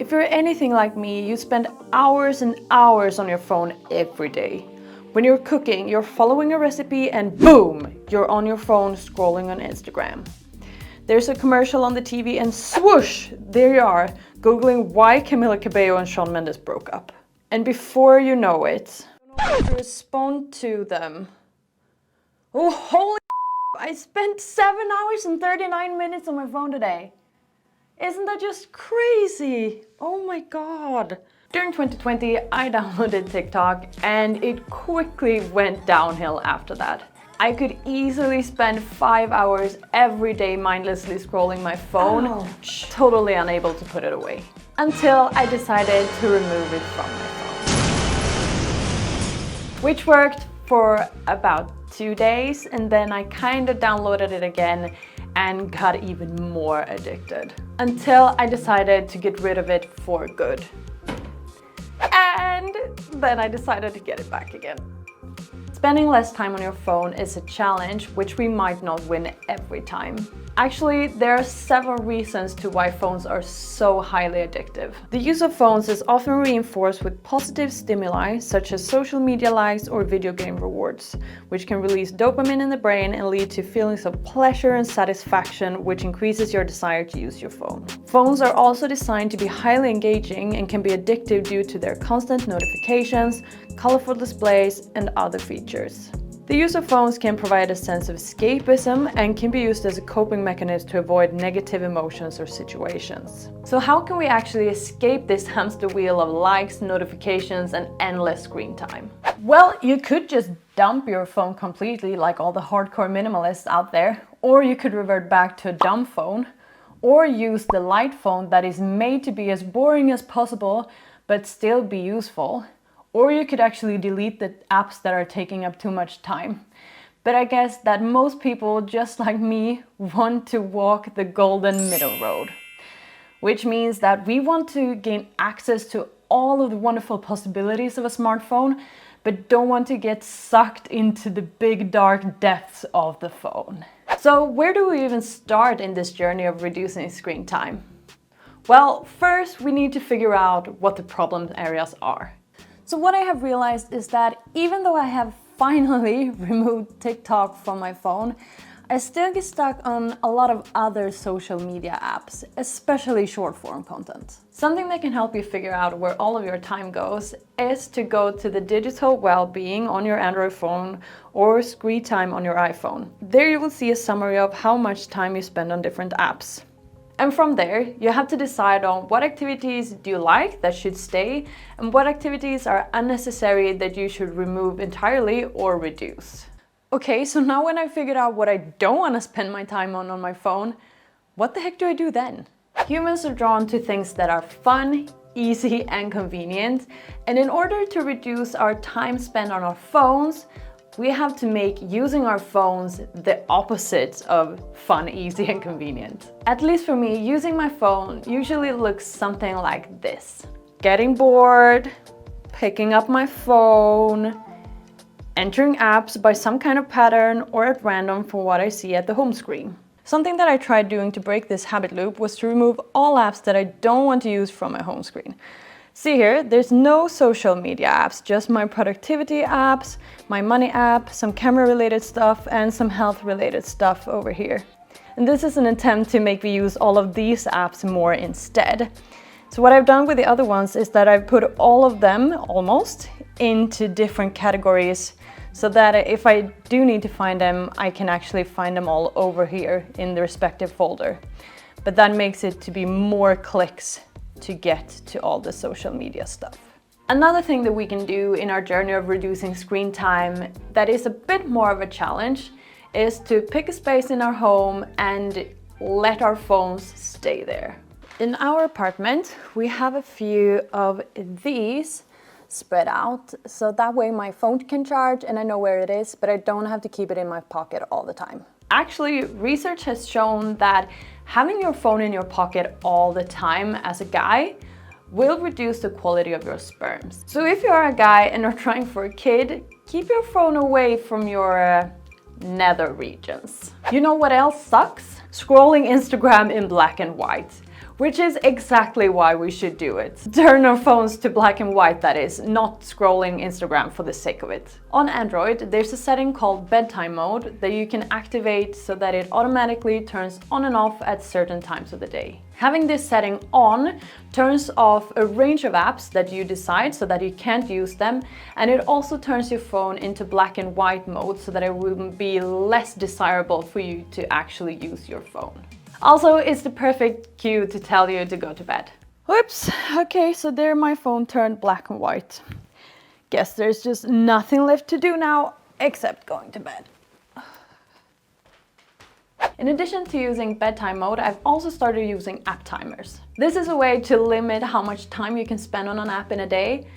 If you're anything like me, you spend hours and hours on your phone every day. When you're cooking, you're following a recipe and boom, you're on your phone scrolling on Instagram. There's a commercial on the TV and swoosh, there you are, Googling why Camila Cabello and Shawn Mendes broke up. And before you know it, you don't know how to respond to them. Oh, holy I spent 7 hours and 39 minutes on my phone today. Isn't that just crazy? Oh my god. During 2020, I downloaded TikTok and it quickly went downhill after that. I could easily spend 5 hours every day mindlessly scrolling my phone, Ouch. Totally unable to put it away. Until I decided to remove it from my phone. Which worked for about 2 days, and then I kinda downloaded it again and got even more addicted. Until I decided to get rid of it for good. And then I decided to get it back again. Spending less time on your phone is a challenge which we might not win every time. Actually, there are several reasons to why phones are so highly addictive. The use of phones is often reinforced with positive stimuli such as social media likes or video game rewards, which can release dopamine in the brain and lead to feelings of pleasure and satisfaction, which increases your desire to use your phone. Phones are also designed to be highly engaging and can be addictive due to their constant notifications, colorful displays, and other features. The use of phones can provide a sense of escapism and can be used as a coping mechanism to avoid negative emotions or situations. So how can we actually escape this hamster wheel of likes, notifications, and endless screen time? Well, you could just dump your phone completely like all the hardcore minimalists out there, or you could revert back to a dumb phone, or use the light phone that is made to be as boring as possible but still be useful. Or you could actually delete the apps that are taking up too much time. But I guess that most people, just like me, want to walk the golden middle road. Which means that we want to gain access to all of the wonderful possibilities of a smartphone, but don't want to get sucked into the big dark depths of the phone. So where do we even start in this journey of reducing screen time? Well, first we need to figure out what the problem areas are. So what I have realized is that even though I have finally removed TikTok from my phone, I still get stuck on a lot of other social media apps, especially short form content. Something that can help you figure out where all of your time goes is to go to the digital well-being on your Android phone or screen time on your iPhone. There you will see a summary of how much time you spend on different apps. And from there, you have to decide on what activities do you like that should stay and what activities are unnecessary that you should remove entirely or reduce. Okay, so now when I figured out what I don't want to spend my time on my phone, what the heck do I do then? Humans are drawn to things that are fun, easy, and convenient. And in order to reduce our time spent on our phones, we have to make using our phones the opposite of fun, easy, and convenient. At least for me, using my phone usually looks something like this. Getting bored, picking up my phone, entering apps by some kind of pattern or at random from what I see at the home screen. Something that I tried doing to break this habit loop was to remove all apps that I don't want to use from my home screen. See here, there's no social media apps, just my productivity apps, my money app, some camera related stuff, and some health related stuff over here. And this is an attempt to make me use all of these apps more instead. So what I've done with the other ones is that I've put all of them, almost, into different categories so that if I do need to find them, I can actually find them all over here in the respective folder. But that makes it to be more clicks to get to all the social media stuff. Another thing that we can do in our journey of reducing screen time that is a bit more of a challenge is to pick a space in our home and let our phones stay there. In our apartment, we have a few of these spread out, so that way my phone can charge and I know where it is, but I don't have to keep it in my pocket all the time. Actually, research has shown that having your phone in your pocket all the time as a guy will reduce the quality of your sperms. So if you're a guy and are trying for a kid, keep your phone away from your nether regions. You know what else sucks? Scrolling Instagram in black and white. which is exactly why we should do it. Turn our phones to black and white, that is, not scrolling Instagram for the sake of it. On Android, there's a setting called bedtime mode that you can activate so that it automatically turns on and off at certain times of the day. Having this setting on turns off a range of apps that you decide so that you can't use them, and it also turns your phone into black and white mode so that it will be less desirable for you to actually use your phone. Also, it's the perfect cue to tell you to go to bed. Whoops, okay, so there my phone turned black and white. Guess there's just nothing left to do now except going to bed. In addition to using bedtime mode, I've also started using app timers. This is a way to limit how much time you can spend on an app in a day,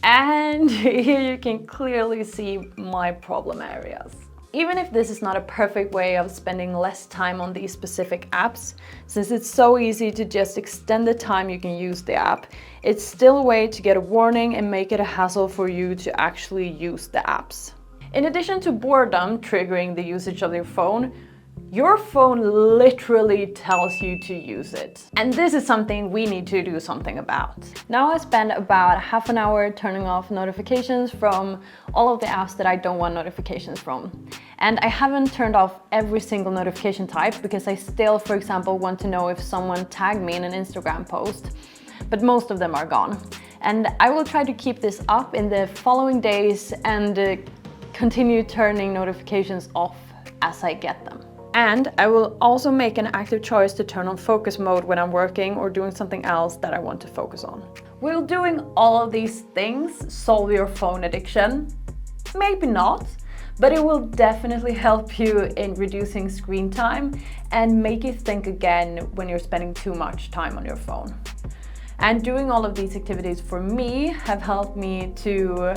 and here you can clearly see my problem areas. Even if this is not a perfect way of spending less time on these specific apps, since it's so easy to just extend the time you can use the app, it's still a way to get a warning and make it a hassle for you to actually use the apps. In addition to boredom triggering the usage of your phone literally tells you to use it. And this is something we need to do something about. Now I spend about half an hour turning off notifications from all of the apps that I don't want notifications from. And I haven't turned off every single notification type because I still, for example, want to know if someone tagged me in an Instagram post, but most of them are gone. And I will try to keep this up in the following days and continue turning notifications off as I get them. And I will also make an active choice to turn on focus mode when I'm working or doing something else that I want to focus on. Will doing all of these things solve your phone addiction? Maybe not, but it will definitely help you in reducing screen time and make you think again when you're spending too much time on your phone. And doing all of these activities for me have helped me to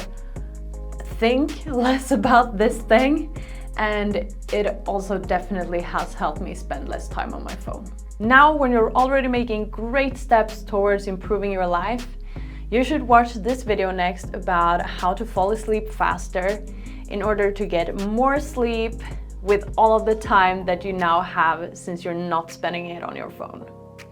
think less about this thing, and it also definitely has helped me spend less time on my phone. Now, when you're already making great steps towards improving your life, you should watch this video next about how to fall asleep faster in order to get more sleep with all of the time that you now have since you're not spending it on your phone.